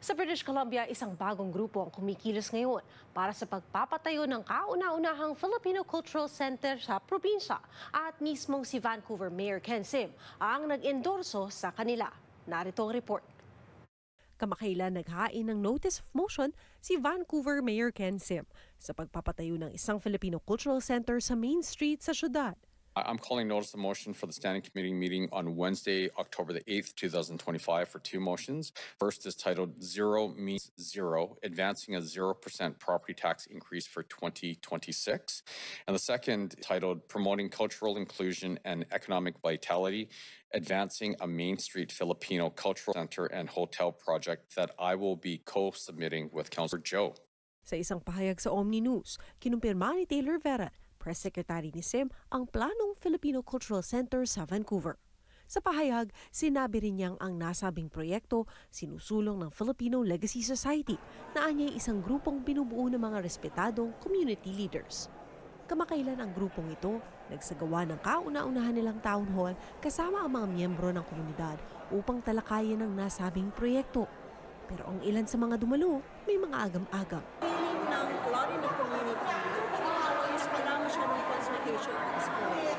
Sa British Columbia, isang bagong grupo ang kumikilos ngayon para sa pagpapatayo ng kauna-unahang Filipino Cultural Center sa probinsya. At mismong si Vancouver Mayor Ken Sim ang nag-endorso sa kanila. Narito ang report. Kamakailan naghain ng notice of motion si Vancouver Mayor Ken Sim sa pagpapatayo ng isang Filipino Cultural Center sa Main Street sa syudad. I'm calling notice of motion for the Standing Committee meeting on Wednesday, October the 8th, 2025 for two motions. First is titled Zero Means Zero, Advancing a 0% Property Tax Increase for 2026. And the second titled Promoting Cultural Inclusion and Economic Vitality, Advancing a Main Street Filipino Cultural Center and Hotel Project that I will be co-submitting with Councillor Joe. Sa isang pahayag sa Omni News, kinumpirma ni Taylor Vera, Press Secretary ni Sim, ang planong Filipino Cultural Center sa Vancouver. Sa pahayag, sinabi rin niyang ang nasabing proyekto sinusulong ng Filipino Legacy Society na anyay isang grupong binubuo ng mga respetadong community leaders. Kamakailan ang grupong ito nagsagawa ng kauna-unahan nilang town hall kasama ang mga miyembro ng komunidad upang talakayin ang nasabing proyekto. Pero ang ilan sa mga dumalo may mga agam-agam. Feeling ng a lot in the community is marami siya ng consultation at this point.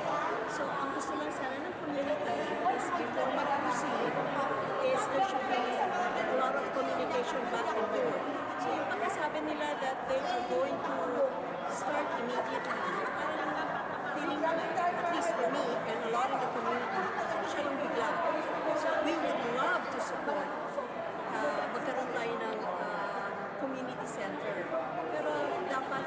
So ang gusto lang sana ng community is before mag-proceed is there should be a lot of communication back and forth. So yung pagkasabi nila that they are going to start immediately, parang feeling at least for me and a lot in the community, siya lang bigla. So we would love to support magkaroon tayo ng community center. Pero dapat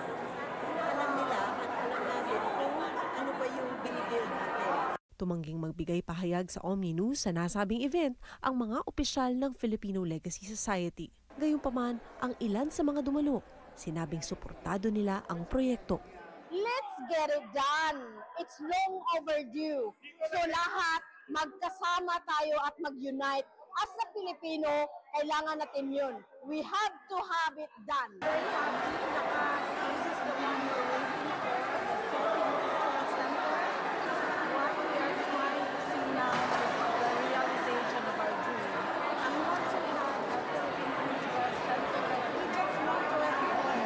alam nila at alam natin kung ano ba yung binibuild natin. Tumangging magbigay pahayag sa Omni News sa nasabing event ang mga opisyal ng Filipino Legacy Society. Gayunpaman, ang ilan sa mga dumalo, sinabing suportado nila ang proyekto. Let's get it done. It's long overdue. So lahat magkasama tayo at mag-unite. As a Pilipino, kailangan natin yun. We have to have it done. Very happy this is the one we're waiting for, the Filipino Cultural Center. What we are trying to see now is the realization of our dream. We want to have a Filipino Cultural Center that we just want to everyone.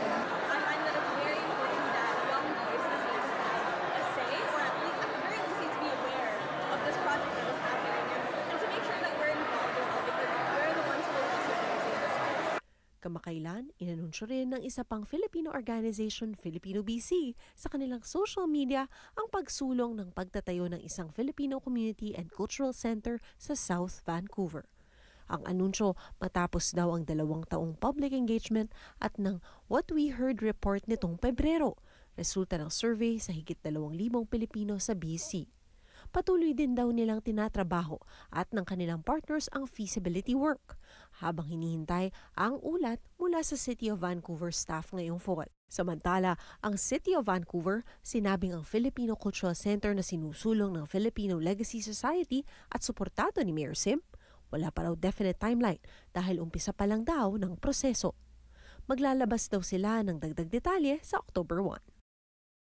I find that it's very important that young voices need to have a say, or at least at the very least need to be aware of this project that is happening, and to make sure that we're involved as well, because we're the ones who are also using this space. Kamakailan, inanunsyo rin ng isa pang Filipino organization, Filipino BC, sa kanilang social media ang pagsulong ng pagtatayo ng isang Filipino Community and Cultural Center sa South Vancouver. Ang anunsyo matapos daw ang 2 taong public engagement at ng What We Heard report nitong Pebrero, resulta ng survey sa higit 2,000 Pilipino sa BC. Patuloy din daw nilang tinatrabaho at ng kanilang partners ang feasibility work habang hinihintay ang ulat mula sa City of Vancouver staff ngayong fall. Samantala, ang City of Vancouver sinabing ang Filipino Cultural Center na sinusulong ng Filipino Legacy Society at suportado ni Mayor Sim, wala pa raw definite timeline dahil umpisa pa lang daw ng proseso. Maglalabas daw sila ng dagdag detalye sa October 1.